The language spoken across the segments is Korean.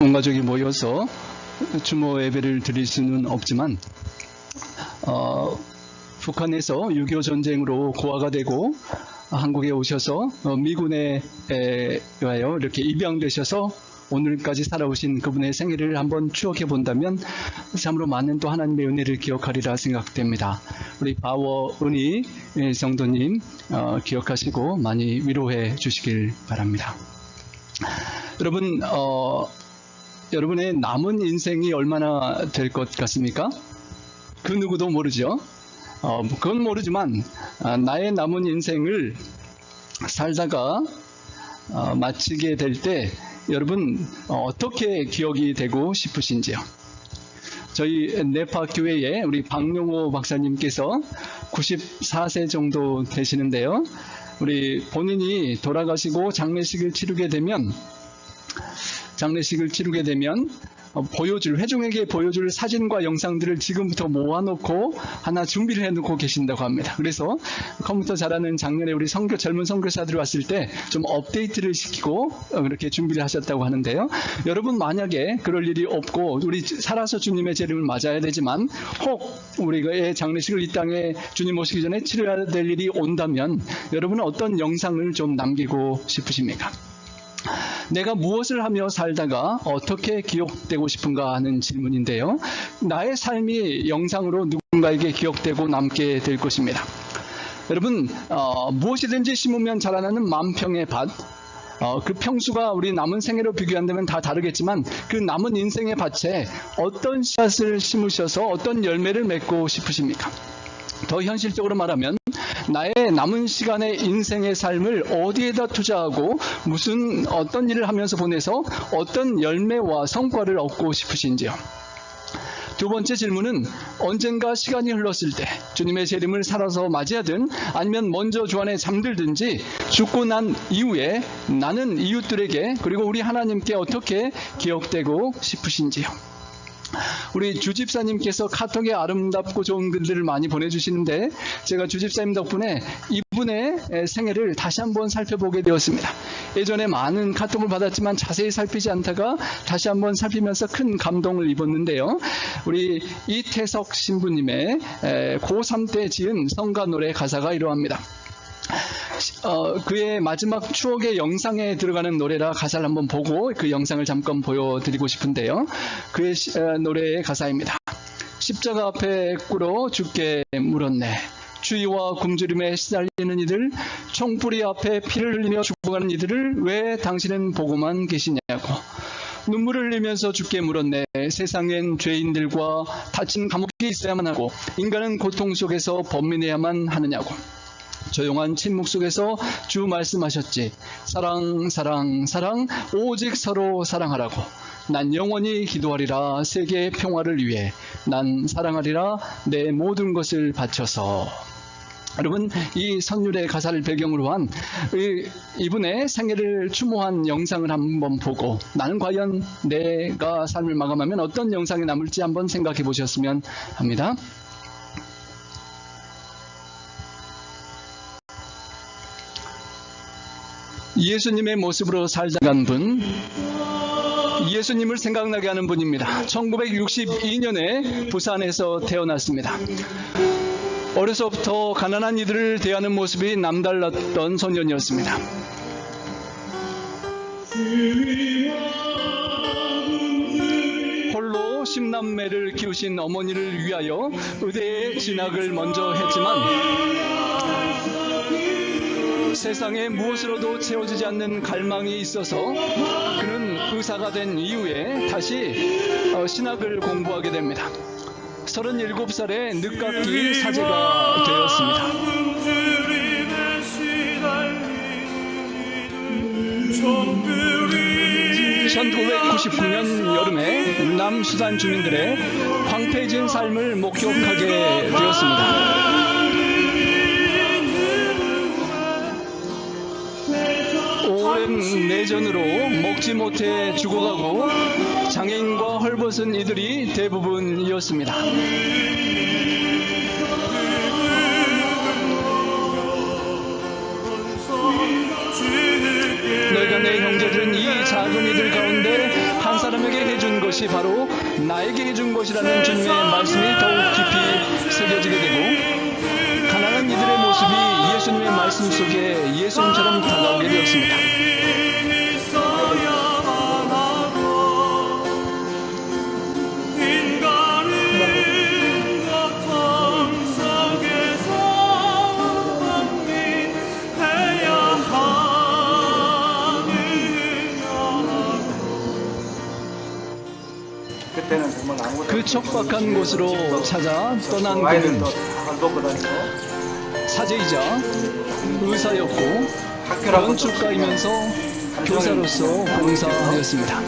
온 가족이 모여서 추모 예배를 드릴 수는 없지만 북한에서 6.25 전쟁으로 고아가 되고 한국에 오셔서 미군에 의하여 이렇게 입양되셔서 오늘까지 살아오신 그분의 생애를 한번 추억해 본다면 참으로 많은 또 하나님의 은혜를 기억하리라 생각됩니다. 우리 바워은희 성도님 기억하시고 많이 위로해 주시길 바랍니다. 여러분, 여러분의 남은 인생이 얼마나 될 것 같습니까? 그 누구도 모르죠. 그건 모르지만 나의 남은 인생을 살다가 마치게 될 때 여러분 어떻게 기억이 되고 싶으신지요? 저희 네파 교회에 우리 박용호 박사님께서 94세 정도 되시는데요. 우리 본인이 돌아가시고 장례식을 치르게 되면 회중에게 보여줄 사진과 영상들을 지금부터 모아놓고 하나 준비를 해놓고 계신다고 합니다. 그래서 컴퓨터 잘하는 작년에 우리 젊은 선교사들이 왔을 때 좀 업데이트를 시키고 그렇게 준비를 하셨다고 하는데요. 여러분 만약에 그럴 일이 없고 우리 살아서 주님의 재림을 맞아야 되지만 혹 우리의 장례식을 이 땅에 주님 오시기 전에 치러야 될 일이 온다면 여러분은 어떤 영상을 좀 남기고 싶으십니까? 내가 무엇을 하며 살다가 어떻게 기억되고 싶은가 하는 질문인데요. 나의 삶이 영상으로 누군가에게 기억되고 남게 될 것입니다. 여러분, 무엇이든지 심으면 자라나는 만평의 밭, 그 평수가 우리 남은 생애로 비교한다면 다 다르겠지만 그 남은 인생의 밭에 어떤 씨앗을 심으셔서 어떤 열매를 맺고 싶으십니까? 더 현실적으로 말하면 나의 남은 시간의 인생의 삶을 어디에다 투자하고 어떤 일을 하면서 보내서 어떤 열매와 성과를 얻고 싶으신지요? 두 번째 질문은 언젠가 시간이 흘렀을 때 주님의 재림을 살아서 맞이하든 아니면 먼저 주 안에 잠들든지 죽고 난 이후에 나는 이웃들에게 그리고 우리 하나님께 어떻게 기억되고 싶으신지요? 우리 주집사님께서 카톡에 아름답고 좋은 글들을 많이 보내주시는데 제가 주집사님 덕분에 이분의 생애를 다시 한번 살펴보게 되었습니다. 예전에 많은 카톡을 받았지만 자세히 살피지 않다가 다시 한번 살피면서 큰 감동을 입었는데요. 우리 이태석 신부님의 고3 때 지은 성가 노래 가사가 이러합니다. 그의 마지막 추억의 영상에 들어가는 노래라 가사를 한번 보고 그 영상을 잠깐 보여드리고 싶은데요. 그의 노래의 가사입니다. 십자가 앞에 꿇어 주께 물었네. 추위와 굶주림에 시달리는 이들, 총뿌리 앞에 피를 흘리며 죽어가는 이들을 왜 당신은 보고만 계시냐고. 눈물을 흘리면서 주께 물었네. 세상엔 죄인들과 닫힌 감옥이 있어야만 하고 인간은 고통 속에서 범민해야만 하느냐고. 조용한 침묵 속에서 주 말씀하셨지. 사랑, 사랑, 사랑, 오직 서로 사랑하라고. 난 영원히 기도하리라 세계의 평화를 위해. 난 사랑하리라 내 모든 것을 바쳐서. 여러분, 이 선율의 가사를 배경으로 한 이분의 생애를 추모한 영상을 한번 보고 나는 과연 내가 삶을 마감하면 어떤 영상이 남을지 한번 생각해 보셨으면 합니다. 예수님의 모습으로 살자간 분, 예수님을 생각나게 하는 분입니다. 1962년에 부산에서 태어났습니다. 어려서부터 가난한 이들을 대하는 모습이 남달랐던 소년이었습니다. 홀로 10남매를 키우신 어머니를 위하여 의대에 진학을 먼저 했지만 세상에 무엇으로도 채워지지 않는 갈망이 있어서 그는 의사가 된 이후에 다시 신학을 공부하게 됩니다. 37살에 늦깎이 사제가 되었습니다. 1999년 여름에 남수단 주민들의 황폐해진 삶을 목격하게 되었습니다. 오랜 내전으로 먹지 못해 죽어가고 장애인과 헐벗은 이들이 대부분이었습니다. 너희가 내 형제들은 이 작은 이들 가운데 한 사람에게 해준 것이 바로 나에게 해준 것이라는 주님의 말씀이 더욱 깊이 새겨지게 되고, 가난한 이들의 모습이 예수님의 말씀 속에 예수님처럼 다가오게 되었습니다. 그 척박한 곳으로 찾아 떠난 그는 사제이자 의사였고 건축가이면서 교사로서 봉사하였습니다.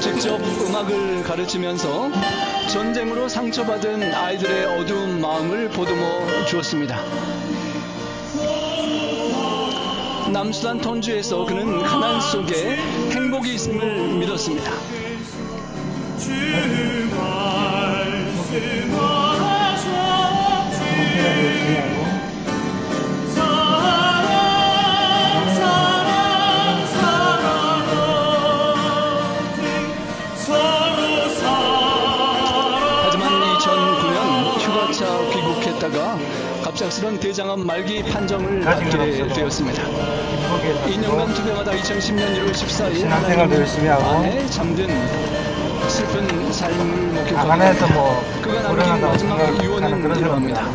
직접 음악을 가르치면서 전쟁으로 상처받은 아이들의 어두운 마음을 보듬어 주었습니다. 남수단 턴주에서 그는 가난 속에 행복이 있음을 믿었습니다. 하지만 2009년 휴가차 귀국했다가 갑작스런 대장암 말기 판정을 받게 되었습니다. 2년간 투병하다 2010년 1월 14일 신앙생활도 열심히 하고 안에 잠든 슬픈 삶을 목격하고 가난해서 뭐 그가 남긴 마지막 유언은 이러합니다.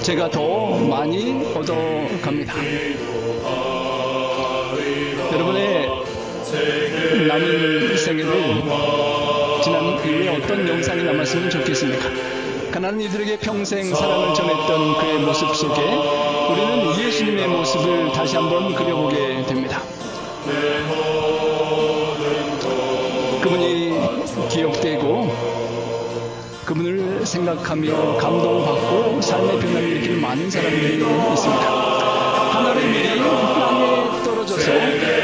제가 더 많이 얻어갑니다. 여러분의 남은 생애를 지난 이후에 어떤 영상이 남았으면 좋겠습니까? 가난한 이들에게 평생 사랑을 전했던 그의 모습 속에 우리는 예수님의 모습을 다시 한번 그려보게 됩니다. 그분이 기억되고 그분을 생각하며 감동받고 삶의 변화를 일으키는 많은 사람들이 있습니다. 하늘의 밀이 땅에 떨어져서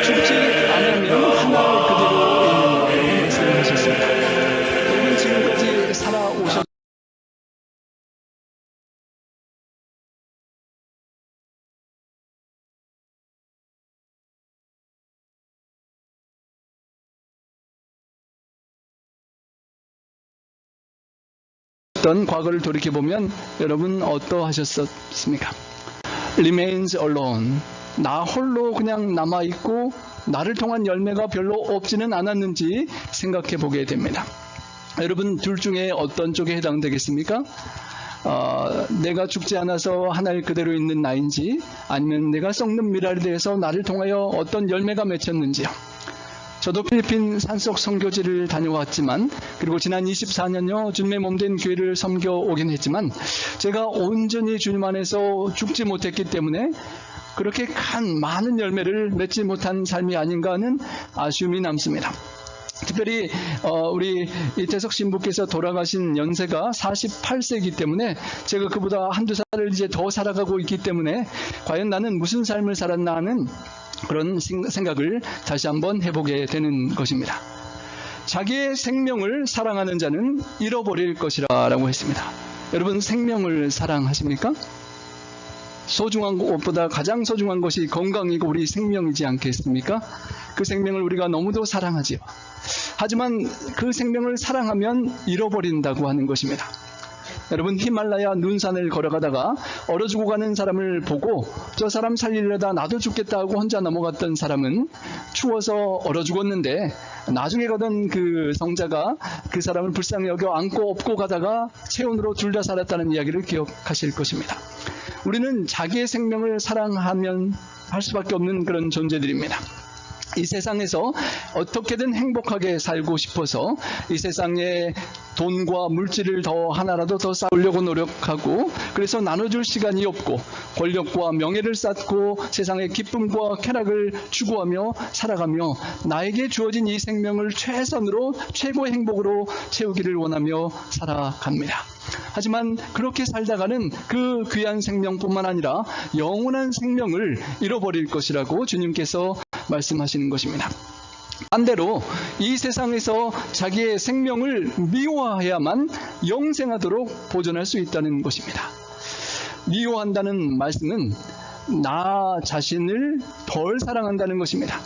죽지 않으면 하늘 그대로 있는다고 말씀하셨습니다. 여러분 지금까지 살아오셨 어떤 과거를 돌이켜보면 여러분 어떠하셨습니까? Remains alone. 나 홀로 그냥 남아있고 나를 통한 열매가 별로 없지는 않았는지 생각해 보게 됩니다. 여러분 둘 중에 어떤 쪽에 해당되겠습니까? 내가 죽지 않아서 하늘 그대로 있는 나인지 아니면 내가 썩는 미랄에 대해서 나를 통하여 어떤 열매가 맺혔는지요. 저도 필리핀 산속 선교지를 다녀왔지만 그리고 지난 24년여 주님의 몸된 교회를 섬겨오긴 했지만 제가 온전히 주님 안에서 죽지 못했기 때문에 그렇게 많은 열매를 맺지 못한 삶이 아닌가 하는 아쉬움이 남습니다. 특별히 우리 이태석 신부께서 돌아가신 연세가 48세이기 때문에 제가 그보다 한두 살을 이제 더 살아가고 있기 때문에 과연 나는 무슨 삶을 살았나 하는 그런 생각을 다시 한번 해보게 되는 것입니다. 자기의 생명을 사랑하는 자는 잃어버릴 것이라고 했습니다. 여러분 생명을 사랑하십니까? 소중한 것보다 가장 소중한 것이 건강이고 우리 생명이지 않겠습니까? 그 생명을 우리가 너무도 사랑하지요. 하지만 그 생명을 사랑하면 잃어버린다고 하는 것입니다. 여러분 히말라야 눈산을 걸어가다가 얼어 죽어가는 사람을 보고 저 사람 살리려다 나도 죽겠다 하고 혼자 넘어갔던 사람은 추워서 얼어 죽었는데 나중에 가던 그 성자가 그 사람을 불쌍히 여겨 안고 업고 가다가 체온으로 둘 다 살았다는 이야기를 기억하실 것입니다. 우리는 자기의 생명을 사랑하면 할 수밖에 없는 그런 존재들입니다. 이 세상에서 어떻게든 행복하게 살고 싶어서 이 세상에 돈과 물질을 더 하나라도 더 쌓으려고 노력하고 그래서 나눠줄 시간이 없고 권력과 명예를 쌓고 세상의 기쁨과 쾌락을 추구하며 살아가며 나에게 주어진 이 생명을 최선으로 최고의 행복으로 채우기를 원하며 살아갑니다. 하지만 그렇게 살다가는 그 귀한 생명뿐만 아니라 영원한 생명을 잃어버릴 것이라고 주님께서 말씀하시는 것입니다. 반대로 이 세상에서 자기의 생명을 미워해야만 영생하도록 보존할 수 있다는 것입니다. 미워한다는 말씀은 나 자신을 덜 사랑한다는 것입니다.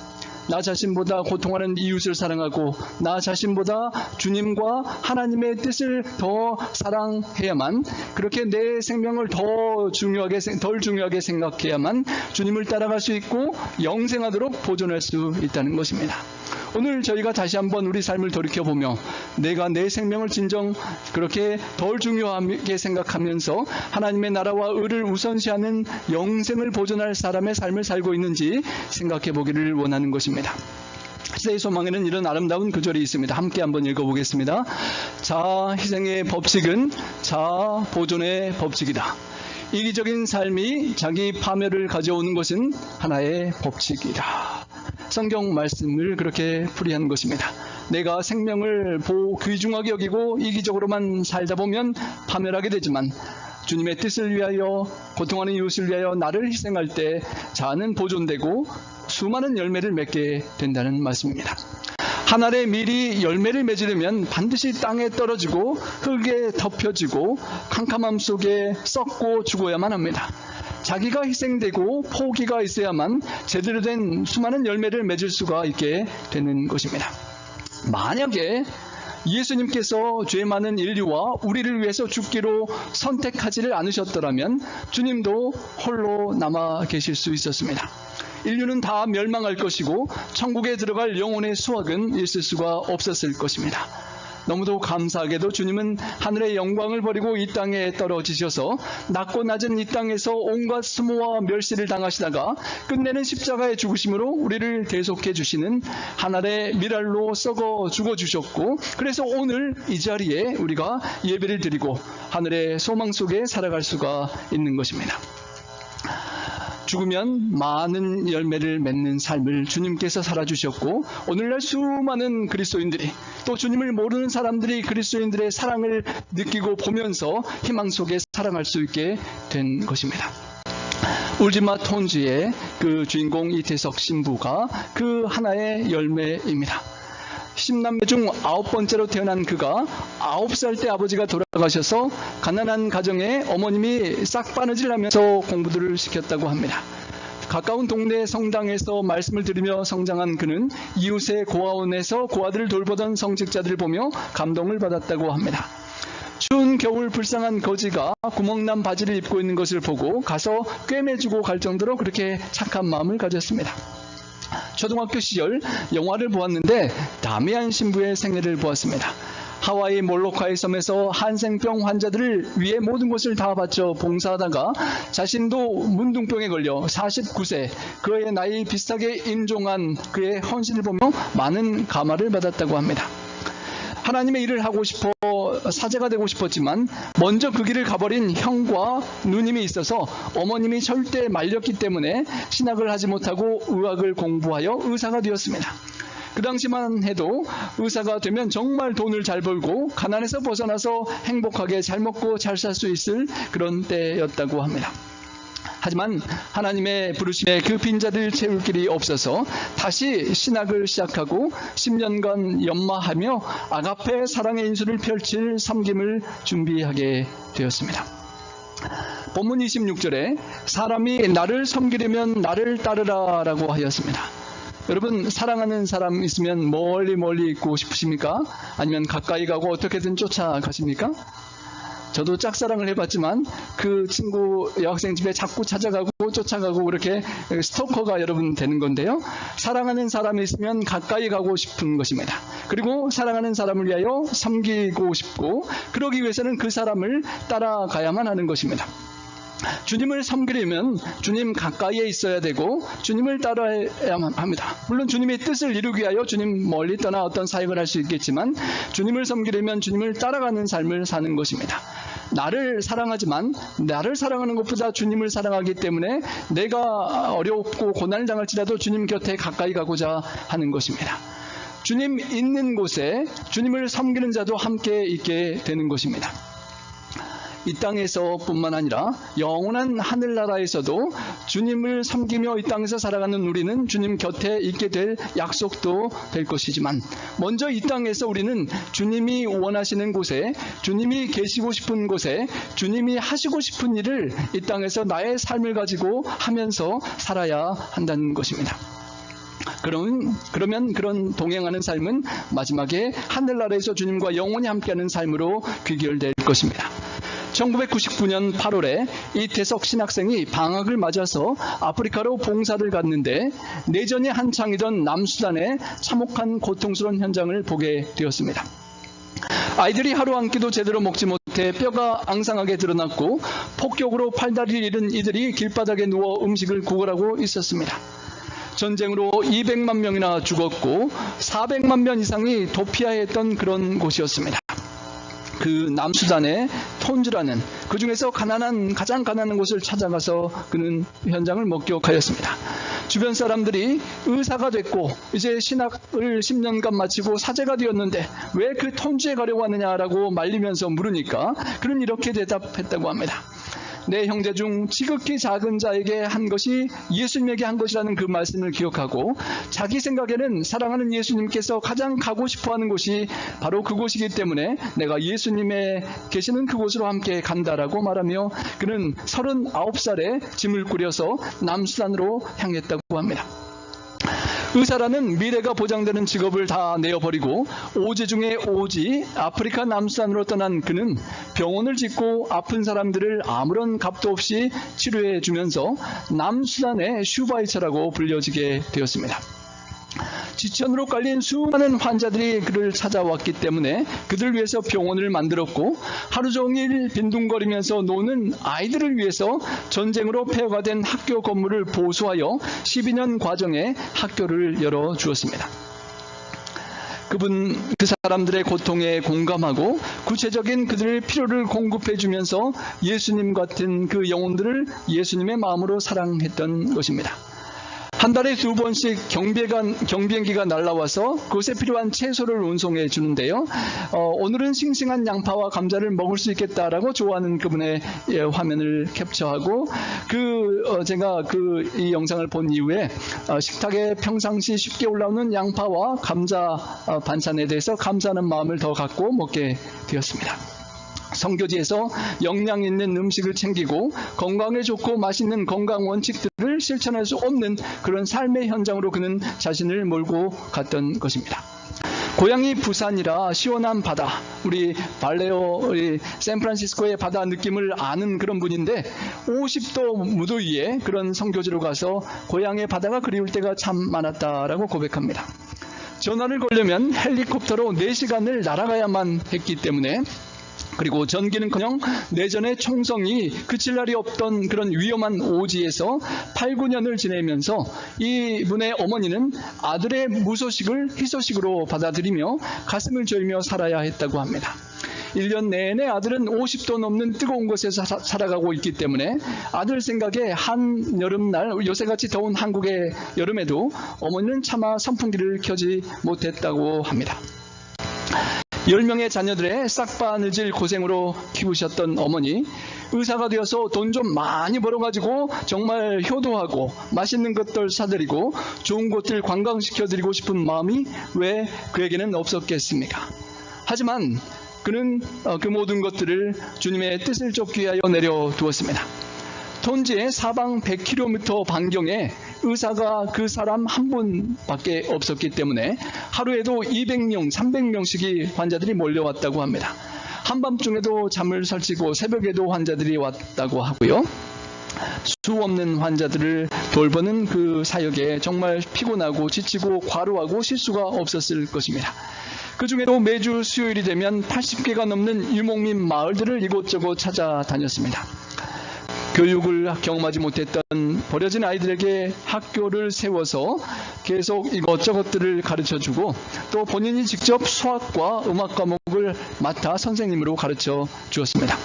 나 자신보다 고통하는 이웃을 사랑하고 나 자신보다 주님과 하나님의 뜻을 더 사랑해야만, 그렇게 내 생명을 덜 중요하게 생각해야만 주님을 따라갈 수 있고 영생하도록 보존할 수 있다는 것입니다. 오늘 저희가 다시 한번 우리 삶을 돌이켜보며 내가 내 생명을 진정 그렇게 덜 중요하게 생각하면서 하나님의 나라와 의를 우선시하는 영생을 보존할 사람의 삶을 살고 있는지 생각해 보기를 원하는 것입니다. 시대의 소망에는 이런 아름다운 구절이 있습니다. 함께 한번 읽어보겠습니다. 자아 희생의 법칙은 자아 보존의 법칙이다. 이기적인 삶이 자기 파멸을 가져오는 것은 하나의 법칙이다. 성경 말씀을 그렇게 풀이한 것입니다. 내가 생명을 귀중하게 여기고 이기적으로만 살다 보면 파멸하게 되지만 주님의 뜻을 위하여 고통하는 이웃을 위하여 나를 희생할 때 자아는 보존되고 수많은 열매를 맺게 된다는 말씀입니다. 한 알의 밀이 열매를 맺으려면 반드시 땅에 떨어지고 흙에 덮여지고 캄캄함 속에 썩고 죽어야만 합니다. 자기가 희생되고 포기가 있어야만 제대로 된 수많은 열매를 맺을 수가 있게 되는 것입니다. 만약에 예수님께서 죄 많은 인류와 우리를 위해서 죽기로 선택하지를 않으셨더라면 주님도 홀로 남아 계실 수 있었습니다. 인류는 다 멸망할 것이고 천국에 들어갈 영혼의 수확은 있을 수가 없었을 것입니다. 너무도 감사하게도 주님은 하늘의 영광을 버리고 이 땅에 떨어지셔서 낮고 낮은 이 땅에서 온갖 수모와 멸시를 당하시다가 끝내는 십자가의 죽으심으로 우리를 대속해 주시는 하늘의 미랄로 썩어 죽어주셨고, 그래서 오늘 이 자리에 우리가 예배를 드리고 하늘의 소망 속에 살아갈 수가 있는 것입니다. 죽으면 많은 열매를 맺는 삶을 주님께서 살아주셨고, 오늘날 수많은 그리스도인들이 또 주님을 모르는 사람들이 그리스도인들의 사랑을 느끼고 보면서 희망 속에 살아갈 수 있게 된 것입니다. 울지마 톤지의 그 주인공 이태석 신부가 그 하나의 열매입니다. 10남매 중 9번째로 태어난 그가 9살 때 아버지가 돌아가셔서 가난한 가정에 어머님이 싹바느질 하면서 공부들을 시켰다고 합니다. 가까운 동네 성당에서 말씀을 들으며 성장한 그는 이웃의 고아원에서 고아들을 돌보던 성직자들을 보며 감동을 받았다고 합니다. 추운 겨울 불쌍한 거지가 구멍난 바지를 입고 있는 것을 보고 가서 꿰매주고 갈 정도로 그렇게 착한 마음을 가졌습니다. 초등학교 시절 영화를 보았는데 다미안 신부의 생애를 보았습니다. 하와이 몰로카이 섬에서 한생병 환자들을 위해 모든 것을 다 바쳐 봉사하다가 자신도 문둥병에 걸려 49세 그의 나이 비슷하게 임종한 그의 헌신을 보며 많은 감화를 받았다고 합니다. 하나님의 일을 하고 싶어 사제가 되고 싶었지만 먼저 그 길을 가버린 형과 누님이 있어서 어머님이 절대 말렸기 때문에 신학을 하지 못하고 의학을 공부하여 의사가 되었습니다. 그 당시만 해도 의사가 되면 정말 돈을 잘 벌고 가난에서 벗어나서 행복하게 잘 먹고 잘 살 수 있을 그런 때였다고 합니다. 하지만 하나님의 부르심에 그 빈자리를 채울 길이 없어서 다시 신학을 시작하고 10년간 연마하며 아가페 사랑의 인수를 펼칠 섬김을 준비하게 되었습니다. 본문 26절에 사람이 나를 섬기려면 나를 따르라 라고 하였습니다. 여러분, 사랑하는 사람 있으면 멀리 있고 싶으십니까? 아니면 가까이 가고 어떻게든 쫓아가십니까? 저도 짝사랑을 해봤지만 그 친구 여학생 집에 자꾸 찾아가고 쫓아가고 그렇게 스토커가 여러분 되는 건데요. 사랑하는 사람이 있으면 가까이 가고 싶은 것입니다. 그리고 사랑하는 사람을 위하여 섬기고 싶고, 그러기 위해서는 그 사람을 따라가야만 하는 것입니다. 주님을 섬기려면 주님 가까이에 있어야 되고 주님을 따라야만 합니다. 물론 주님의 뜻을 이루기 위하여 주님 멀리 떠나 어떤 사역을 할 수 있겠지만 주님을 섬기려면 주님을 따라가는 삶을 사는 것입니다. 나를 사랑하지만 나를 사랑하는 것보다 주님을 사랑하기 때문에 내가 어렵고 고난을 당할지라도 주님 곁에 가까이 가고자 하는 것입니다. 주님 있는 곳에 주님을 섬기는 자도 함께 있게 되는 것입니다. 이 땅에서뿐만 아니라 영원한 하늘나라에서도 주님을 섬기며 이 땅에서 살아가는 우리는 주님 곁에 있게 될 약속도 될 것이지만, 먼저 이 땅에서 우리는 주님이 원하시는 곳에, 주님이 계시고 싶은 곳에, 주님이 하시고 싶은 일을 이 땅에서 나의 삶을 가지고 하면서 살아야 한다는 것입니다. 그러면 그런 동행하는 삶은 마지막에 하늘나라에서 주님과 영원히 함께하는 삶으로 귀결될 것입니다. 1999년 8월에 이태석 신학생이 방학을 맞아서 아프리카로 봉사를 갔는데, 내전이 한창이던 남수단의 참혹한 고통스러운 현장을 보게 되었습니다. 아이들이 하루 한 끼도 제대로 먹지 못해 뼈가 앙상하게 드러났고, 폭격으로 팔다리를 잃은 이들이 길바닥에 누워 음식을 구걸하고 있었습니다. 전쟁으로 200만 명이나 죽었고 400만 명 이상이 도피하였던 그런 곳이었습니다. 그 남수단의 톤즈라는, 그 중에서 가장 가난한 곳을 찾아가서 그는 현장을 목격하였습니다. 주변 사람들이 의사가 됐고 이제 신학을 10년간 마치고 사제가 되었는데 왜 그 톤즈에 가려고 하느냐라고 말리면서 물으니까 그는 이렇게 대답했다고 합니다. 내 형제 중 지극히 작은 자에게 한 것이 예수님에게 한 것이라는 그 말씀을 기억하고, 자기 생각에는 사랑하는 예수님께서 가장 가고 싶어하는 곳이 바로 그곳이기 때문에 내가 예수님의 계시는 그곳으로 함께 간다라고 말하며, 그는 39살에 짐을 꾸려서 남수단으로 향했다고 합니다. 의사라는 미래가 보장되는 직업을 다 내어버리고 오지 중에 오지 아프리카 남수단으로 떠난 그는 병원을 짓고 아픈 사람들을 아무런 값도 없이 치료해 주면서 남수단의 슈바이처라고 불려지게 되었습니다. 지천으로 깔린 수많은 환자들이 그를 찾아왔기 때문에 그들을 위해서 병원을 만들었고, 하루 종일 빈둥거리면서 노는 아이들을 위해서 전쟁으로 폐허가 된 학교 건물을 보수하여 12년 과정에 학교를 열어주었습니다. 그 사람들의 고통에 공감하고 구체적인 그들의 필요를 공급해주면서 예수님 같은 그 영혼들을 예수님의 마음으로 사랑했던 것입니다. 한 달에 2번씩 경비행기가 날아와서 그것에 필요한 채소를 운송해 주는데요. 오늘은 싱싱한 양파와 감자를 먹을 수 있겠다라고 좋아하는 그분의 화면을 캡처하고, 제가 이 영상을 본 이후에 식탁에 평상시 쉽게 올라오는 양파와 감자 반찬에 대해서 감사하는 마음을 더 갖고 먹게 되었습니다. 선교지에서 영양 있는 음식을 챙기고 건강에 좋고 맛있는 건강 원칙들을 실천할 수 없는 그런 삶의 현장으로 그는 자신을 몰고 갔던 것입니다. 고향이 부산이라 시원한 바다, 우리 샌프란시스코의 바다 느낌을 아는 그런 분인데 50도 무더위에 그런 선교지로 가서 고향의 바다가 그리울 때가 참 많았다라고 고백합니다. 전화를 걸려면 헬리콥터로 4시간을 날아가야만 했기 때문에, 그리고 전기는커녕 내전의 총성이 그칠 날이 없던 그런 위험한 오지에서 8, 9년을 지내면서 이분의 어머니는 아들의 무소식을 희소식으로 받아들이며 가슴을 졸이며 살아야 했다고 합니다. 1년 내내 아들은 50도 넘는 뜨거운 곳에서 살아가고 있기 때문에 아들 생각에 한 여름날, 요새같이 더운 한국의 여름에도 어머니는 차마 선풍기를 켜지 못했다고 합니다. 10명의 자녀들의 싹바늘질 고생으로 키우셨던 어머니, 의사가 되어서 돈 좀 많이 벌어가지고 정말 효도하고 맛있는 것들 사드리고 좋은 곳들 관광시켜드리고 싶은 마음이 왜 그에게는 없었겠습니까? 하지만 그는 그 모든 것들을 주님의 뜻을 쫓기 위하여 내려두었습니다. 톤즈의 사방 100km 반경에 의사가 그 사람 한 분밖에 없었기 때문에 하루에도 200명, 300명씩이 환자들이 몰려왔다고 합니다. 한밤중에도 잠을 설치고 새벽에도 환자들이 왔다고 하고요. 수 없는 환자들을 돌보는 그 사역에 정말 피곤하고 지치고 과로하고 실수가 없었을 것입니다. 그 중에도 매주 수요일이 되면 80개가 넘는 유목민 마을들을 이곳저곳 찾아다녔습니다. 교육을 경험하지 못했던 버려진 아이들에게 학교를 세워서 계속 이것저것들을 가르쳐주고, 또 본인이 직접 수학과 음악 과목을 맡아 선생님으로 가르쳐 주었습니다.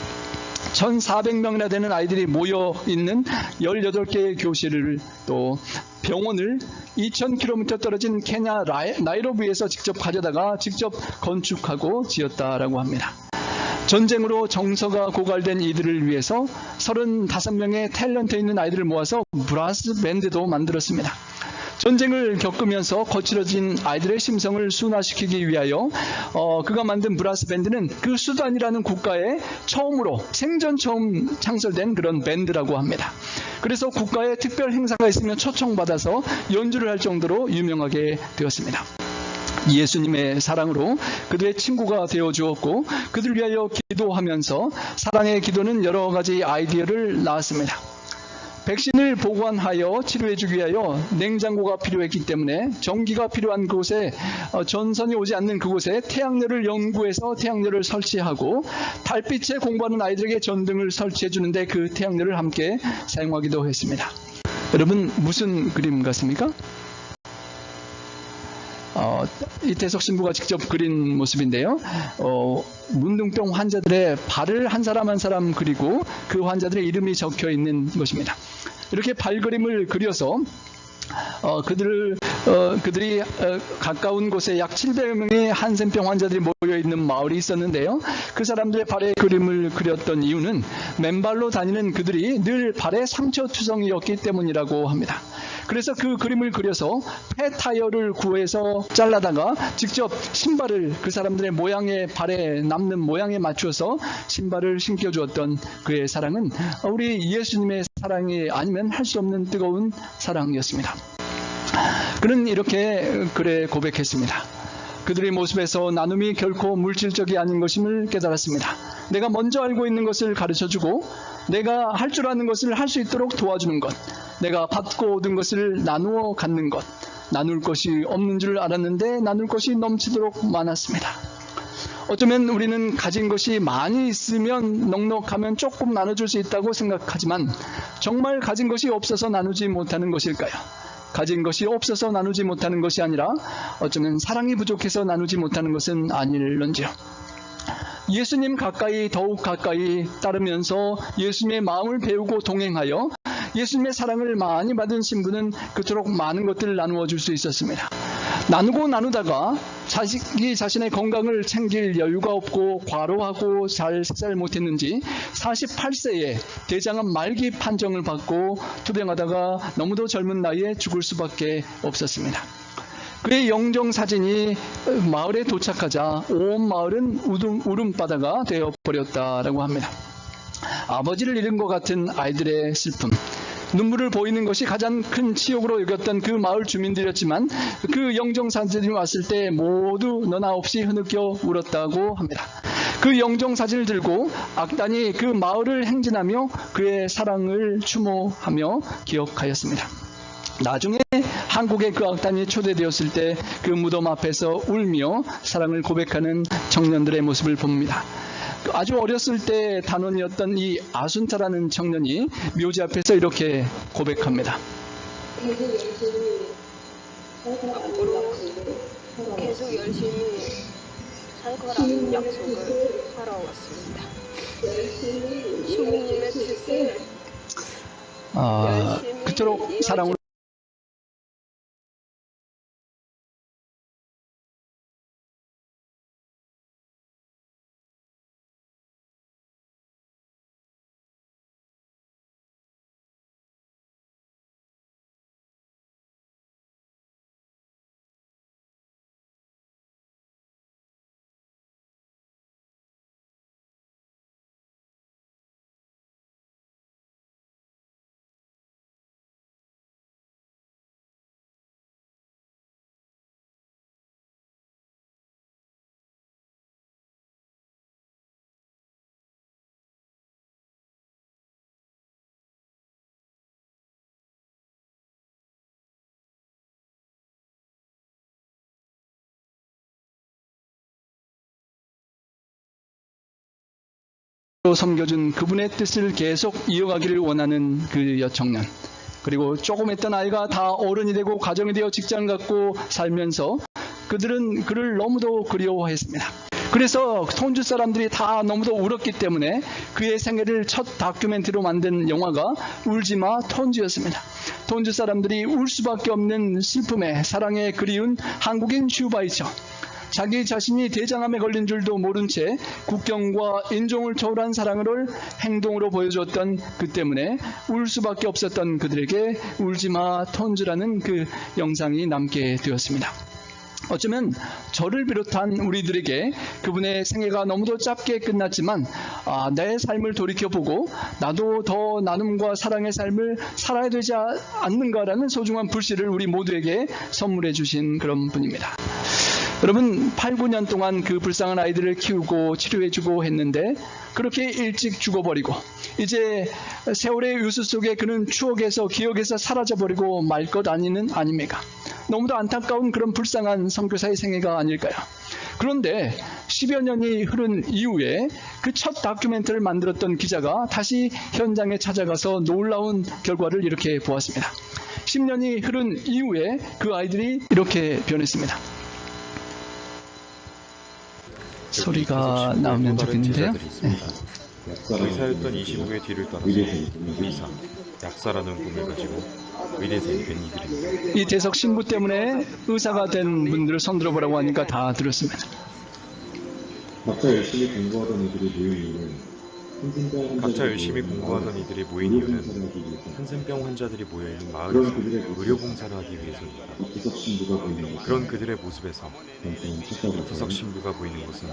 1,400명이나 되는 아이들이 모여있는 18개의 교실을, 또 병원을 2,000km 떨어진 케냐 나이로비에서 직접 가져다가 직접 건축하고 지었다라고 합니다. 전쟁으로 정서가 고갈된 이들을 위해서 35명의 탤런트 있는 아이들을 모아서 브라스 밴드도 만들었습니다. 전쟁을 겪으면서 거칠어진 아이들의 심성을 순화시키기 위하여 그가 만든 브라스 밴드는 그 수단이라는 국가에 생전 처음 창설된 그런 밴드라고 합니다. 그래서 국가에 특별 행사가 있으면 초청받아서 연주를 할 정도로 유명하게 되었습니다. 예수님의 사랑으로 그들의 친구가 되어 주었고 그들을 위하여 기도하면서 사랑의 기도는 여러 가지 아이디어를 낳았습니다. 백신을 보관하여 치료해주기 위하여 냉장고가 필요했기 때문에 전기가 필요한 곳에 전선이 오지 않는 그곳에 태양열을 연구해서 태양열을 설치하고 달빛에 공부하는 아이들에게 전등을 설치해주는데 그 태양열을 함께 사용하기도 했습니다. 여러분 무슨 그림 같습니까? 이태석 신부가 직접 그린 모습인데요. 문둥병 환자들의 발을 한 사람 한 사람 그리고 그 환자들의 이름이 적혀 있는 것입니다. 이렇게 발그림을 그려서 그들이 가까운 곳에 약 700명의 한센병 환자들이 모여 있는 마을이 있었는데요. 그 사람들의 발에 그림을 그렸던 이유는 맨발로 다니는 그들이 늘 발에 상처투성이었기 때문이라고 합니다. 그래서 그 그림을 그려서 폐타이어를 구해서 잘라다가 직접 신발을 그 사람들의 모양에 발에 남는 모양에 맞추어서 신발을 신겨주었던 그의 사랑은 우리 예수님의 사랑이 아니면 할 수 없는 뜨거운 사랑이었습니다. 그는 이렇게 글에 고백했습니다. 그들의 모습에서 나눔이 결코 물질적이 아닌 것임을 깨달았습니다. 내가 먼저 알고 있는 것을 가르쳐주고 내가 할 줄 아는 것을 할 수 있도록 도와주는 것, 내가 받고 얻은 것을 나누어 갖는 것, 나눌 것이 없는 줄 알았는데 나눌 것이 넘치도록 많았습니다. 어쩌면 우리는 가진 것이 많이 있으면 넉넉하면 조금 나눠줄 수 있다고 생각하지만 정말 가진 것이 없어서 나누지 못하는 것일까요? 가진 것이 없어서 나누지 못하는 것이 아니라 어쩌면 사랑이 부족해서 나누지 못하는 것은 아닐런지요. 예수님 더욱 가까이 따르면서 예수님의 마음을 배우고 동행하여 예수님의 사랑을 많이 받은 신부는 그토록 많은 것들을 나누어 줄 수 있었습니다. 나누고 나누다가 자식이 자신의 건강을 챙길 여유가 없고 과로하고 잘 식사를 못했는지 48세에 대장암 말기 판정을 받고 투병하다가 너무도 젊은 나이에 죽을 수밖에 없었습니다. 그의 영정사진이 마을에 도착하자 온 마을은 울음바다가 되어버렸다라고 합니다. 아버지를 잃은 것 같은 아이들의 슬픔, 눈물을 보이는 것이 가장 큰 치욕으로 여겼던 그 마을 주민들이었지만 그 영정사진이 왔을 때 모두 너나 없이 흐느껴 울었다고 합니다. 그 영정사진을 들고 악단이 그 마을을 행진하며 그의 사랑을 추모하며 기억하였습니다. 나중에 한국의 그 악단이 초대되었을 때 그 무덤 앞에서 울며 사랑을 고백하는 청년들의 모습을 봅니다. 아주 어렸을 때 단원이었던 이 아순타라는 청년이 묘지 앞에서 이렇게 고백합니다. 앞으로 계속 열심히 살 거라는 약속을 하러 왔습니다. 주님의 뜻을 그토록 사랑을 섬겨준 그분의 뜻을 계속 이어가기를 원하는 그 여청년, 그리고 조금 했던 아이가 다 어른이 되고 가정이 되어 직장을 갖고 살면서 그들은 그를 너무도 그리워했습니다. 그래서 톤주 사람들이 다 너무도 울었기 때문에 그의 생애를 첫 다큐멘터리로 만든 영화가 울지마 톤주였습니다. 톤주 사람들이 울 수밖에 없는 슬픔에 사랑에 그리운 한국인 슈바이처, 자기 자신이 대장암에 걸린 줄도 모른 채 국경과 인종을 초월한 사랑을 행동으로 보여줬던 그 때문에 울 수밖에 없었던 그들에게 울지마 톤즈라는 그 영상이 남게 되었습니다. 어쩌면 저를 비롯한 우리들에게 그분의 생애가 너무도 짧게 끝났지만 내 삶을 돌이켜보고 나도 더 나눔과 사랑의 삶을 살아야 되지 않는가라는 소중한 불씨를 우리 모두에게 선물해 주신 그런 분입니다. 여러분 8, 9년 동안 그 불쌍한 아이들을 키우고 치료해주고 했는데 그렇게 일찍 죽어버리고 이제 세월의 유수 속에 그는 추억에서 기억에서 사라져버리고 말 것 아닙니까? 너무도 안타까운 그런 불쌍한 선교사의 생애가 아닐까요? 그런데 10여 년이 흐른 이후에 그 첫 다큐멘터리를 만들었던 기자가 다시 현장에 찾아가서 놀라운 결과를 이렇게 보았습니다. 10년이 흐른 이후에 그 아이들이 이렇게 변했습니다. 소리가 나오면 좋겠는데요. 네. 의사였던 25의 뒤를 떠나서 의사, 약사라는 꿈을 가지고 의대생이 된 이들입니다. 이태석 신부 때문에 의사가 된 분들을 손들어보라고 하니까 다 들었습니다. 각자 열심히 공부하던 이들이 모인 이유는 한센병 환자들이 모여있는 마을에서 의료봉사를 하기 위해서입니다. 그런 그들의 모습에서 이태석 신부가 보이는 것은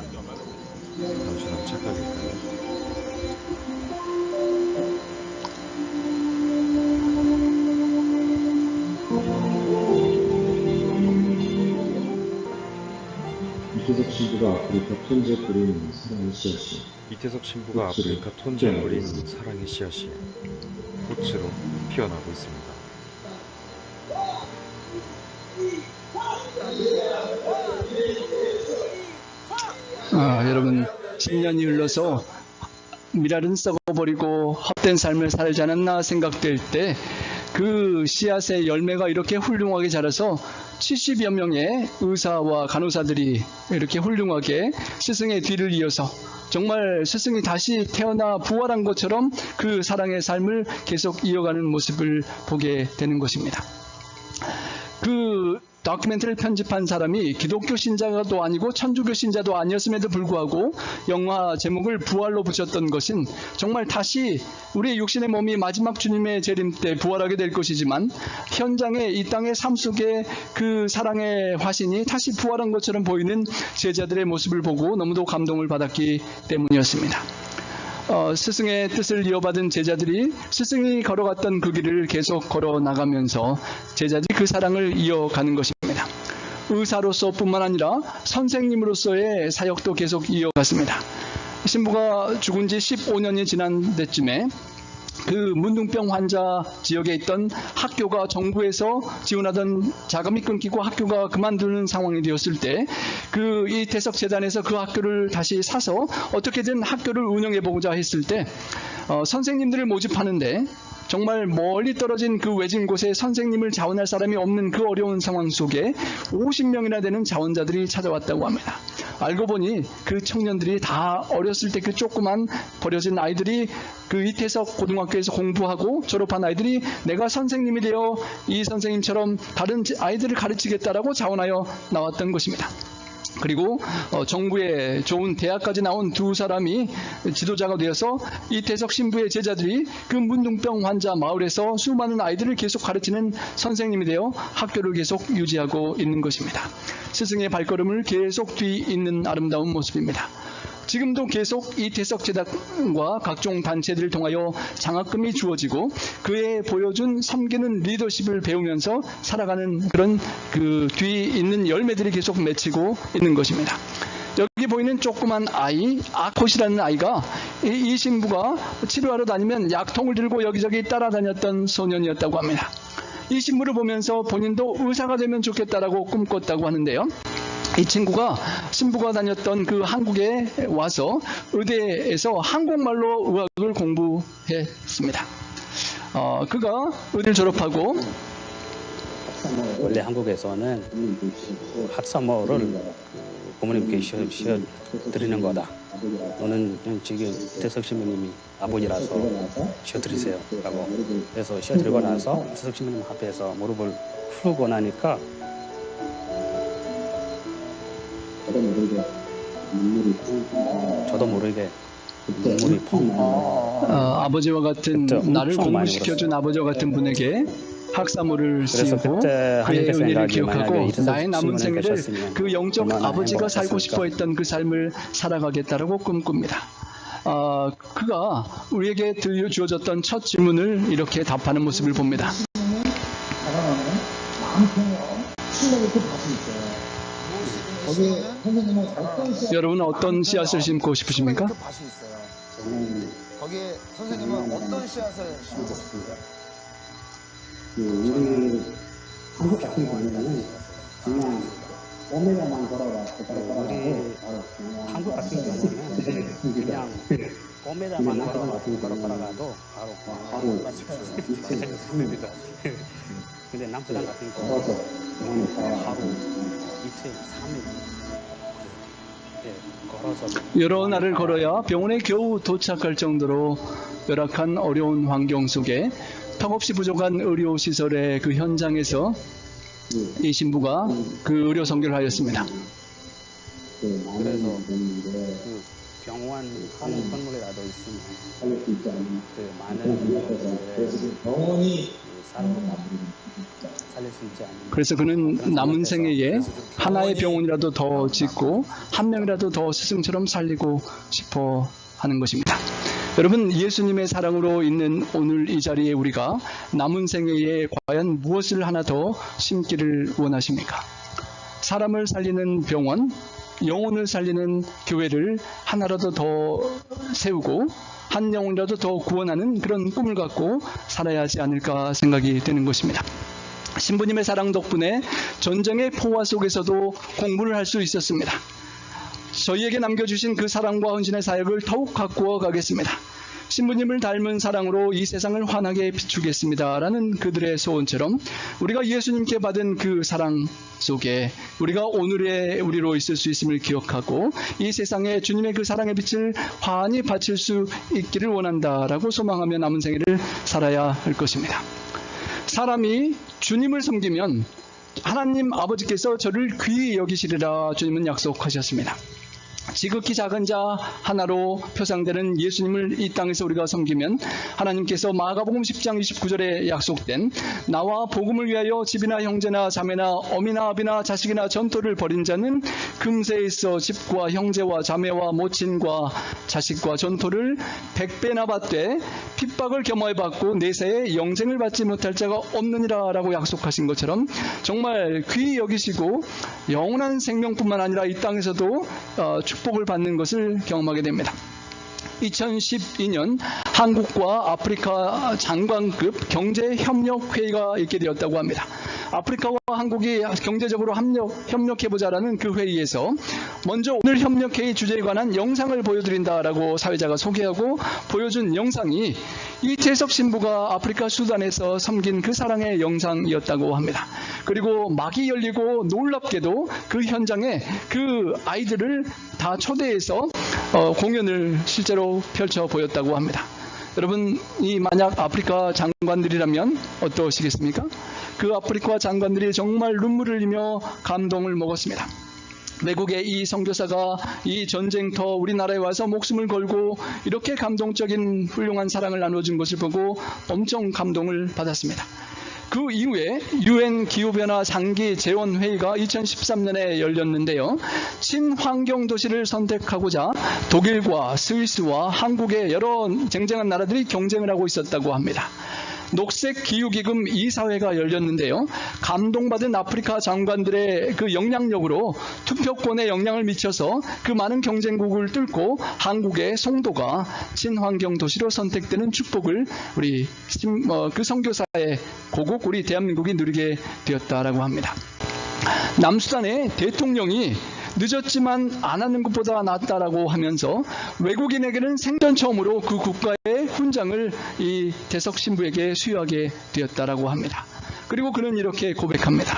단순한 착각일까요? 이태석 신부가 아프리카 톤즈에 뿌린 사랑의 씨앗이 이태석 신부가 아프리카 톤즈에 뿌린 사랑의 씨앗이 꽃으로 피어나고 있습니다. 여러분 10년이 흘러서 미랄은 썩어버리고 헛된 삶을 살지 않았나 생각될 때 그 씨앗의 열매가 이렇게 훌륭하게 자라서 70여 명의 의사와 간호사들이 이렇게 훌륭하게 스승의 뒤를 이어서 정말 스승이 다시 태어나 부활한 것처럼 그 사랑의 삶을 계속 이어가는 모습을 보게 되는 것입니다. 그 다큐멘터리를 편집한 사람이 기독교 신자도 아니고 천주교 신자도 아니었음에도 불구하고 영화 제목을 부활로 붙였던 것은 정말 다시 우리의 육신의 몸이 마지막 주님의 재림 때 부활하게 될 것이지만 현장에 이 땅의 삶 속에 그 사랑의 화신이 다시 부활한 것처럼 보이는 제자들의 모습을 보고 너무도 감동을 받았기 때문이었습니다. 스승의 뜻을 이어받은 제자들이 스승이 걸어갔던 그 길을 계속 걸어 나가면서 제자들이 그 사랑을 이어가는 것입니다. 의사로서 뿐만 아니라 선생님으로서의 사역도 계속 이어갔습니다. 신부가 죽은 지 15년이 지난 때쯤에 그 문둥병 환자 지역에 있던 학교가 정부에서 지원하던 자금이 끊기고 학교가 그만두는 상황이 되었을 때 그 이태석 재단에서 그 학교를 다시 사서 어떻게든 학교를 운영해 보고자 했을 때 선생님들을 모집하는데 정말 멀리 떨어진 그 외진 곳에 선생님을 자원할 사람이 없는 그 어려운 상황 속에 50명이나 되는 자원자들이 찾아왔다고 합니다. 알고 보니 그 청년들이 다 어렸을 때 그 조그만 버려진 아이들이 그 이태석 고등학교에서 공부하고 졸업한 아이들이 내가 선생님이 되어 이 선생님처럼 다른 아이들을 가르치겠다라고 자원하여 나왔던 것입니다. 그리고 정부의 좋은 대학까지 나온 두 사람이 지도자가 되어서 이태석 신부의 제자들이 그 문둥병 환자 마을에서 수많은 아이들을 계속 가르치는 선생님이 되어 학교를 계속 유지하고 있는 것입니다. 스승의 발걸음을 계속 뒤잇는 아름다운 모습입니다. 지금도 계속 이태석 재단과 각종 단체들을 통하여 장학금이 주어지고 그에 보여준 섬기는 리더십을 배우면서 살아가는 그런 그 뒤에 있는 열매들이 계속 맺히고 있는 것입니다. 여기 보이는 조그만 아이, 아콧이라는 아이가 이 신부가 치료하러 다니면 약통을 들고 여기저기 따라다녔던 소년이었다고 합니다. 이 신부를 보면서 본인도 의사가 되면 좋겠다라고 꿈꿨다고 하는데요. 이 친구가 신부가 다녔던 그 한국에 와서 의대에서 한국말로 의학을 공부했습니다. 그가 의대를 졸업하고 원래 한국에서는 학사모를 부모님께 씌워드리는 거다. 너는 지금 이태석 신부님이 아버지라서 씌워드리세요 라고 해서 씌워드리고 나서 이태석 신부님 앞에서 무릎을 풀고 나니까 저도 모르게 눈물이 펑. 아버지와 같은 그때 나를 엄청 많이 공부시켜준 아버지와 같은 분에게 학사모를 그래서 씌우고 그때 그의 하나님의 은혜를 생각이 기억하고 만약에 이태석 나의 남은 신부님 생애를 계셨으면 그 영적 얼마나 아버지가 살고 행복했을까. 싶어 했던 그 삶을 살아가겠다라고 꿈꿉니다. 그가 우리에게 주어졌던 첫 질문을 이렇게 답하는 모습을 봅니다. 여러분은 어떤 씨앗을 심고 싶으십니까? 밭이 있어요. 거기에 선생님은 어떤 씨앗을 심고 싶으세요? 우리 한국 같은 경우는 그냥 오메가만 걸어가지고 한국 같은 경우는 그냥 꼬매다만 걸어가도 바로 습니다. 근데 남수단 같은 경우는 바로 이틀, 3일 걸어서 여러 날을 걸어야 병원에 겨우 도착할 정도로 열악한 어려운 환경 속에 턱없이 부족한 의료시설의 그 현장에서 이 신부가 그 의료 선교를 하였습니다. 그래서 그 병원 한 건물이라도 있으면 그 많은 병원이 사람을 살릴 수 있지 않나. 그래서 그는 남은 생애에 하나의 병원이라도 더 짓고 한 명이라도 더 스승처럼 살리고 싶어 하는 것입니다. 여러분, 예수님의 사랑으로 있는 오늘 이 자리에 우리가 남은 생애에 과연 무엇을 하나 더 심기를 원하십니까? 사람을 살리는 병원, 영혼을 살리는 교회를 하나라도 더 세우고 한 영혼이라도 더 구원하는 그런 꿈을 갖고 살아야 하지 않을까 생각이 되는 것입니다. 신부님의 사랑 덕분에 전쟁의 포화 속에서도 공부를 할 수 있었습니다. 저희에게 남겨주신 그 사랑과 헌신의 사역을 더욱 가꾸어 가겠습니다. 신부님을 닮은 사랑으로 이 세상을 환하게 비추겠습니다. 라는 그들의 소원처럼 우리가 예수님께 받은 그 사랑 속에 우리가 오늘의 우리로 있을 수 있음을 기억하고 이 세상에 주님의 그 사랑의 빛을 환히 바칠 수 있기를 원한다라고 소망하며 남은 생애를 살아야 할 것입니다. 사람이 주님을 섬기면 하나님 아버지께서 저를 귀히 여기시리라 주님은 약속하셨습니다. 지극히 작은 자 하나로 표상되는 예수님을 이 땅에서 우리가 섬기면 하나님께서 마가복음 10장 29절에 약속된 나와 복음을 위하여 집이나 형제나 자매나 어미나 아비나 자식이나 전토를 벌인 자는 금세에 있어 집과 형제와 자매와 모친과 자식과 전토를 100배나 받되 핍박을 겸하여 받고 내세에 영생을 받지 못할 자가 없느니라 라고 약속하신 것처럼 정말 귀히 여기시고 영원한 생명뿐만 아니라 이 땅에서도 축복을 받는 것을 경험하게 됩니다. 2012년 한국과 아프리카 장관급 경제협력회의가 있게 되었다고 합니다. 아프리카와 한국이 경제적으로 협력해보자라는 그 회의에서 먼저 오늘 협력회의 주제에 관한 영상을 보여드린다라고 사회자가 소개하고 보여준 영상이 이태석 신부가 아프리카 수단에서 섬긴 그 사랑의 영상이었다고 합니다. 그리고 막이 열리고 놀랍게도 그 현장에 그 아이들을 다 초대해서 공연을 실제로 펼쳐 보였다고 합니다. 여러분, 이 만약 아프리카 장관들이라면 어떠시겠습니까? 그 아프리카 장관들이 정말 눈물을 흘리며 감동을 먹었습니다. 외국의 이 선교사가 이 전쟁터 우리나라에 와서 목숨을 걸고 이렇게 감동적인 훌륭한 사랑을 나눠준 것을 보고 엄청 감동을 받았습니다. 그 이후에 UN 기후변화 장기 재원회의가 2013년에 열렸는데요. 친환경 도시를 선택하고자 독일과 스위스와 한국의 여러 쟁쟁한 나라들이 경쟁을 하고 있었다고 합니다. 녹색 기후기금 이사회가 열렸는데요. 감동받은 아프리카 장관들의 그 영향력으로 투표권에 영향을 미쳐서 그 많은 경쟁국을 뚫고 한국의 송도가 친환경 도시로 선택되는 축복을 우리 그 선교사의 고국 우리 대한민국이 누리게 되었다라고 합니다. 남수단의 대통령이 늦었지만 안 하는 것보다 낫다라고 하면서 외국인에게는 생전 처음으로 그 국가의 훈장을 이 태석 신부에게 수여하게 되었다라고 합니다. 그리고 그는 이렇게 고백합니다.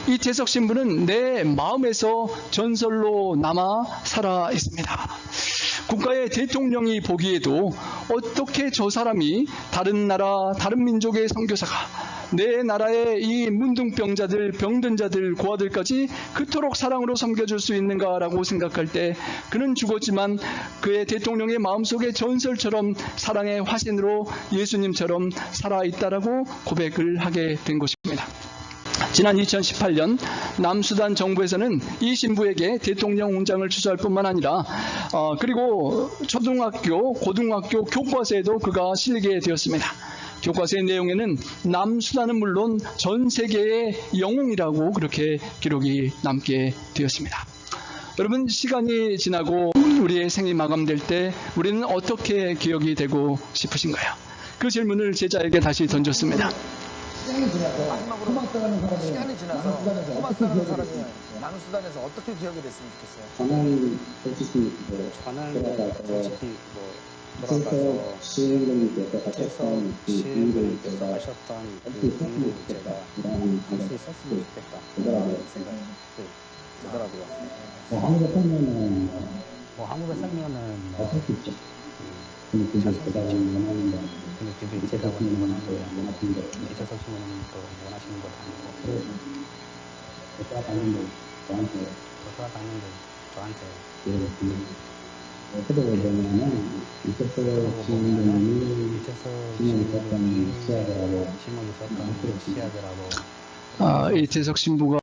이 태석 신부는 내 마음에서 전설로 남아 살아 있습니다. 국가의 대통령이 보기에도 어떻게 저 사람이 다른 나라, 다른 민족의 선교사가 내 나라의 이 문둥병자들, 병든 자들, 고아들까지 그토록 사랑으로 섬겨줄 수 있는가라고 생각할 때 그는 죽었지만 그의 대통령의 마음속에 전설처럼 사랑의 화신으로 예수님처럼 살아있다라고 고백을 하게 된 것입니다. 지난 2018년 남수단 정부에서는 이 신부에게 대통령 훈장을 추수할 뿐만 아니라 그리고 초등학교, 고등학교 교과서에도 그가 실리게 되었습니다. 교과서의 내용에는 남수단은 물론 전 세계의 영웅이라고 그렇게 기록이 남게 되었습니다. 여러분, 시간이 지나고 우리의 생이 마감될 때 우리는 어떻게 기억이 되고 싶으신가요? 그 질문을 제자에게 다시 던졌습니다. 마지막으로 시간이 지나서 토마스라는 사람이 남수단에서 어떻게 기억이 됐으면 좋겠어요? 저는 솔직히 저는 솔직히 돌아가서 해석 시행령님께서 하셨던 그 일을 시행령님께서 제가 하셨던 할수 그 있었으면 일을 좋겠다. 제가 라는 할 수 있었으면 좋겠다. 그러더라고요. 생각이 들더라고요. 한국에 살면은 한국에 살면은 어쩔 수 있죠. 근데 그게 제가 원하는 거 아니고 근데 그게 제가 원하는 건 아니고 원하시는 거 이태석 신부님이 또 원하시는 것도 아니고 그래서 돌아가는데 저한테 돌아가는데 저한테 어떻게 보면은 이태석 시행령님이 이태석 신경 있었던 시야라고 신문 있었던 그 시야들하고 이태석 신부가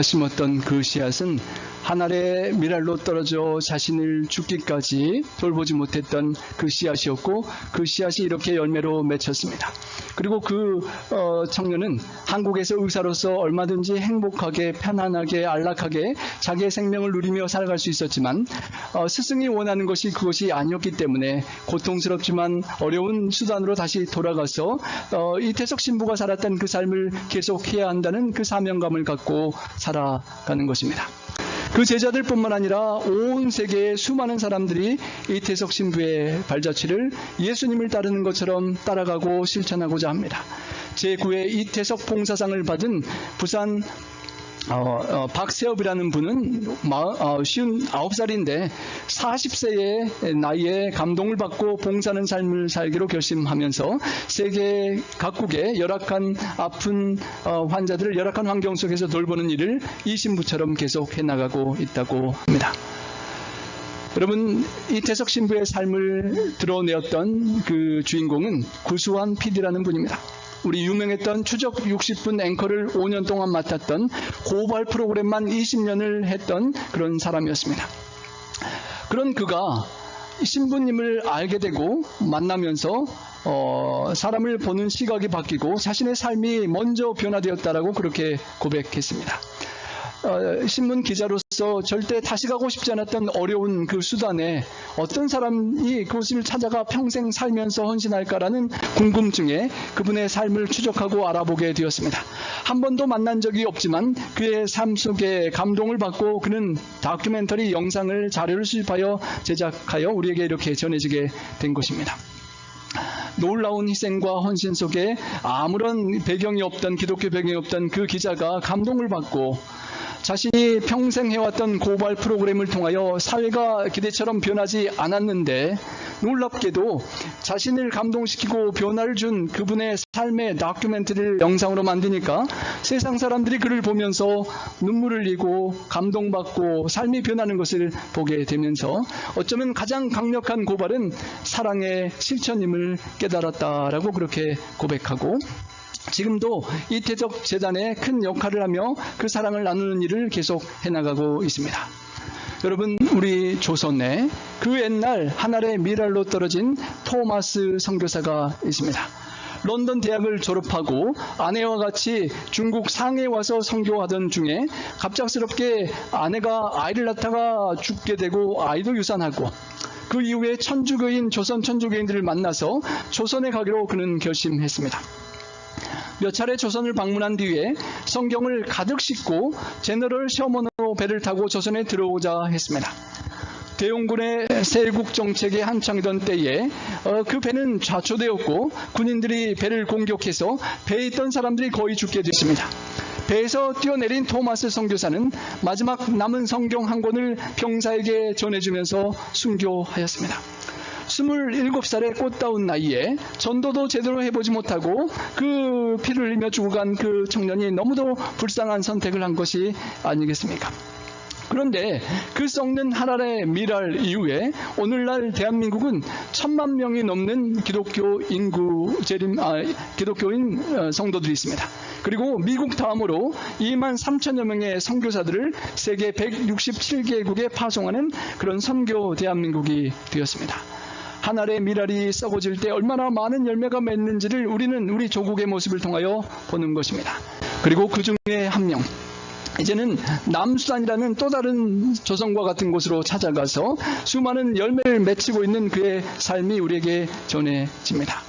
심었던 그 씨앗은 하늘의 미랄로 떨어져 자신을 죽기까지 돌보지 못했던 그 씨앗이었고 그 씨앗이 이렇게 열매로 맺혔습니다. 그리고 그 청년은 한국에서 의사로서 얼마든지 행복하게 편안하게 안락하게 자기의 생명을 누리며 살아갈 수 있었지만 스승이 원하는 것이 그것이 아니었기 때문에 고통스럽지만 어려운 수단으로 다시 돌아가서 이태석 신부가 살았던 그 삶을 계속해야 한다는 그 사명감을 갖고 살아가는 것입니다. 그 제자들뿐만 아니라 온 세계의 수많은 사람들이 이태석 신부의 발자취를 예수님을 따르는 것처럼 따라가고 실천하고자 합니다. 제9회 이태석 봉사상을 받은 부산 박세업이라는 분은 59살인데 40세의 나이에 감동을 받고 봉사하는 삶을 살기로 결심하면서 세계 각국의 열악한 아픈 환자들을 열악한 환경 속에서 돌보는 일을 이 신부처럼 계속 해나가고 있다고 합니다. 여러분, 이태석 신부의 삶을 드러내었던 그 주인공은 구수한 PD라는 분입니다. 우리 유명했던 추적 60분 앵커를 5년 동안 맡았던 고발 프로그램만 20년을 했던 그런 사람이었습니다. 그런 그가 신부님을 알게 되고 만나면서 사람을 보는 시각이 바뀌고 자신의 삶이 먼저 변화되었다라고 그렇게 고백했습니다. 신문 기자로서 절대 다시 가고 싶지 않았던 어려운 그 수단에 어떤 사람이 그곳을 찾아가 평생 살면서 헌신할까라는 궁금증에 그분의 삶을 추적하고 알아보게 되었습니다. 한 번도 만난 적이 없지만 그의 삶 속에 감동을 받고 그는 다큐멘터리 영상을 자료를 수집하여 제작하여 우리에게 이렇게 전해지게 된 것입니다. 놀라운 희생과 헌신 속에 아무런 배경이 없던 기독교 배경이 없던 그 기자가 감동을 받고 자신이 평생 해왔던 고발 프로그램을 통하여 사회가 기대처럼 변하지 않았는데 놀랍게도 자신을 감동시키고 변화를 준 그분의 삶의 다큐멘터리를 영상으로 만드니까 세상 사람들이 그를 보면서 눈물을 흘리고 감동받고 삶이 변하는 것을 보게 되면서 어쩌면 가장 강력한 고발은 사랑의 실천임을 깨달았다라고 그렇게 고백하고 지금도 이태석 재단에 큰 역할을 하며 그 사랑을 나누는 일을 계속 해나가고 있습니다. 여러분, 우리 조선에 그 옛날 하늘의 미랄로 떨어진 토마스 선교사가 있습니다. 런던 대학을 졸업하고 아내와 같이 중국 상해에 와서 선교하던 중에 갑작스럽게 아내가 아이를 낳다가 죽게 되고 아이도 유산하고 그 이후에 천주교인 조선 천주교인들을 만나서 조선에 가기로 그는 결심했습니다. 몇 차례 조선을 방문한 뒤에 성경을 가득 싣고 제너럴 셔먼으로 배를 타고 조선에 들어오자 했습니다. 대용군의 세국 정책이 한창이던 때에 그 배는 좌초되었고 군인들이 배를 공격해서 배에 있던 사람들이 거의 죽게 됐습니다. 배에서 뛰어내린 토마스 선교사는 마지막 남은 성경 한 권을 병사에게 전해주면서 순교하였습니다. 27살의 꽃다운 나이에 전도도 제대로 해보지 못하고 그 피를 흘리며 죽어간 그 청년이 너무도 불쌍한 선택을 한 것이 아니겠습니까? 그런데 그 썩는 하랄의 미랄 이후에 오늘날 대한민국은 1000만 명이 넘는 기독교인 성도들이 있습니다. 그리고 미국 다음으로 2만 3천여 명의 선교사들을 세계 167개국에 파송하는 그런 선교 대한민국이 되었습니다. 한 알의 미랄이 썩어질 때 얼마나 많은 열매가 맺는지를 우리는 우리 조국의 모습을 통하여 보는 것입니다. 그리고 그 중에 한 명, 이제는 남수단이라는 또 다른 조선과 같은 곳으로 찾아가서 수많은 열매를 맺히고 있는 그의 삶이 우리에게 전해집니다.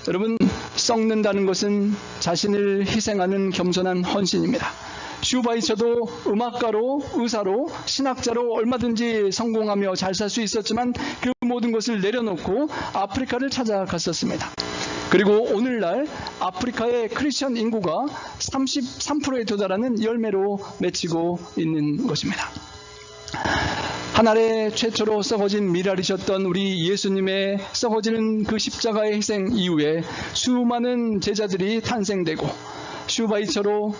여러분, 썩는다는 것은 자신을 희생하는 겸손한 헌신입니다. 슈바이처도 음악가로, 의사로, 신학자로 얼마든지 성공하며 잘 살 수 있었지만 그 모든 것을 내려놓고 아프리카를 찾아갔었습니다. 그리고 오늘날 아프리카의 크리스천 인구가 33%에 도달하는 열매로 맺히고 있는 것입니다. 하늘에 최초로 썩어진 미랄이셨던 우리 예수님의 썩어지는 그 십자가의 희생 이후에 수많은 제자들이 탄생되고 슈바이처로,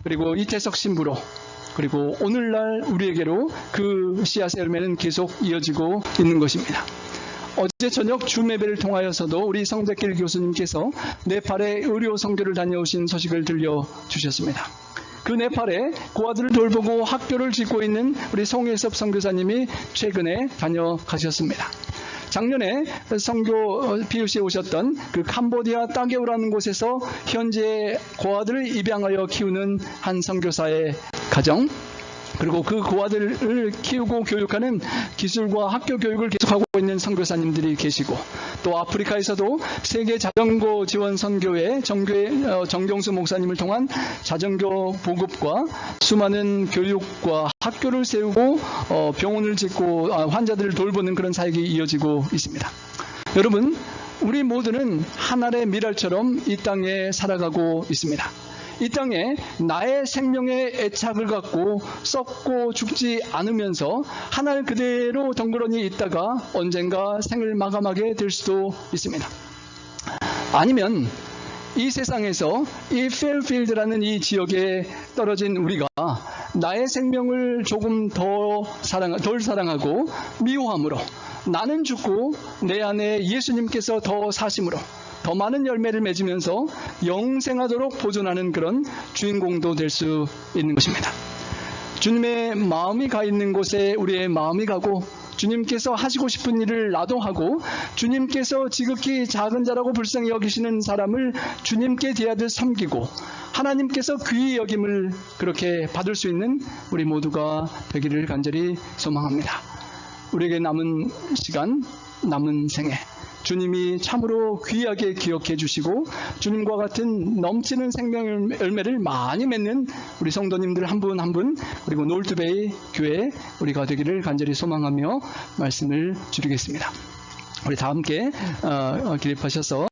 그리고 이태석 신부로, 그리고 오늘날 우리에게로 그 씨앗의 열매는 계속 이어지고 있는 것입니다. 어제 저녁 줌예배를 통하여서도 우리 성백길 교수님께서 네팔에 의료 선교를 다녀오신 소식을 들려주셨습니다. 그 네팔에 고아들을 돌보고 학교를 짓고 있는 우리 송혜섭 선교사님이 최근에 다녀가셨습니다. 작년에 선교 PUC에 오셨던 그 캄보디아 따게오라는 곳에서 현재 고아들을 입양하여 키우는 한 선교사의 가정, 그리고 그 고아들을 키우고 교육하는 기술과 학교 교육을 계속하고 있는 선교사님들이 계시고, 또 아프리카에서도 세계 자전거 지원 선교회 정경수 목사님을 통한 자전거 보급과 수많은 교육과 학교를 세우고 병원을 짓고 환자들을 돌보는 그런 사역이 이어지고 있습니다. 여러분, 우리 모두는 하늘의 미랄처럼 이 땅에 살아가고 있습니다. 이 땅에 나의 생명의 애착을 갖고 썩고 죽지 않으면서 하늘 그대로 덩그러니 있다가 언젠가 생을 마감하게 될 수도 있습니다. 아니면 이 세상에서 이 페어필드라는 이 지역에 떨어진 우리가 나의 생명을 조금 덜 사랑하고 미워함으로 나는 죽고 내 안에 예수님께서 더 사심으로 더 많은 열매를 맺으면서 영생하도록 보존하는 그런 주인공도 될 수 있는 것입니다. 주님의 마음이 가 있는 곳에 우리의 마음이 가고, 주님께서 하시고 싶은 일을 나도 하고, 주님께서 지극히 작은 자라고 불쌍히 여기시는 사람을 주님께 대하듯 섬기고, 하나님께서 귀히 여김을 그렇게 받을 수 있는 우리 모두가 되기를 간절히 소망합니다. 우리에게 남은 시간, 남은 생애, 주님이 참으로 귀하게 기억해 주시고 주님과 같은 넘치는 생명 열매를 많이 맺는 우리 성도님들 한 분 한 분, 그리고 놀투베이 교회 우리가 되기를 간절히 소망하며 말씀을 드리겠습니다. 우리 다 함께 기립하셔서